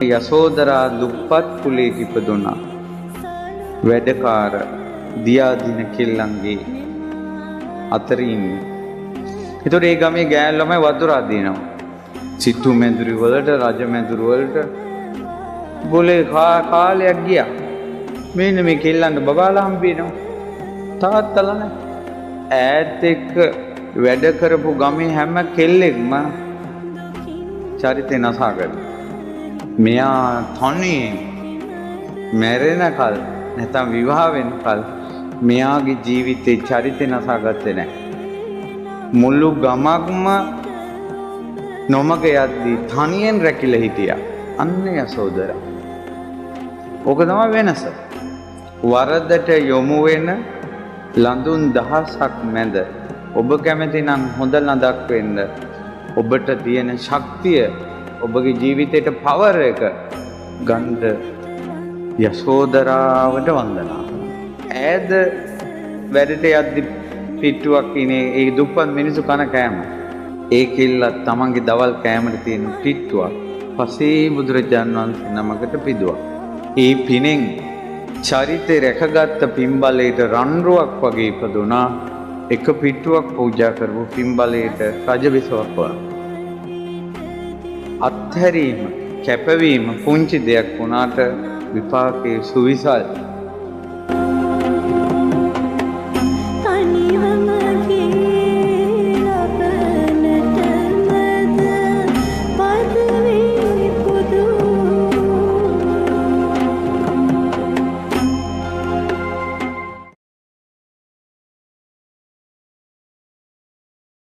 යසෝදරා දුප්පත් කුලයක ඉපදුණා. වැඩකාර දියාදින කෙල්ලන්ගේ අතර ඉන්නේ. ඒතකොට ඒ ගමේ ගෑනු ළමයි වතුරක් දිනනවා. සිටු මැදුරු වලට රජ මැදුරු වලට බොලේ කාලයක් ගියා. මෙන්න මේ කෙල්ලන්ට බබාලා හම්බ වෙනවා. තාත්තලා නැහැ. ඈත් එක්ක වැඩ කරපු ගමේ හැම කෙල්ලෙක්ම චරිතේ නසා ගන්නවා. මෙයා තනියෙන් මැරෙනකල් නැත්නම් විවාහ වෙනකල් මෙයාගේ ජීවිතේ චරිතේ නසාගත්තේ නැහැ. මුළු ගමක්ම නොමග යද්දී තනියෙන් රැකිලා හිටියා. අන්න යසෝදරා. ඕක තමයි වෙනස. වරදට යොමු වෙන ලඳුන් දහසක් මැද ඔබ කැමති නම් හොඳ ලඳක් වෙන්න ඔබට තියෙන ශක්තිය ඔබගේ ජීවිතේට පවර් එක ගන්න යසෝදරාවට වන්දනා. ඈද වැඩට යද්දි පිට්ටුවක් ඉනේ ඒ දුප්පත් මිනිස්සු කන කෑම. ඒ කිල්ලත් තමන්ගේ දවල් කෑමට තියෙන පිට්ටුවක් පසේ බුදුරජාණන් වහන්සේ නමකට පිදුවා. ඒ පිනෙන් චරිතේ රැකගත්ත පින්බලයට රන්රුවක් වගේ ඉපදුනා. එක පිට්ටුවක් පූජා කරපු පින්බලයට රජබිසවක් වුණා. අත්හැරීම කැපවීම පුංචි දෙයක් වුණාට විපාකයේ සුවිසල්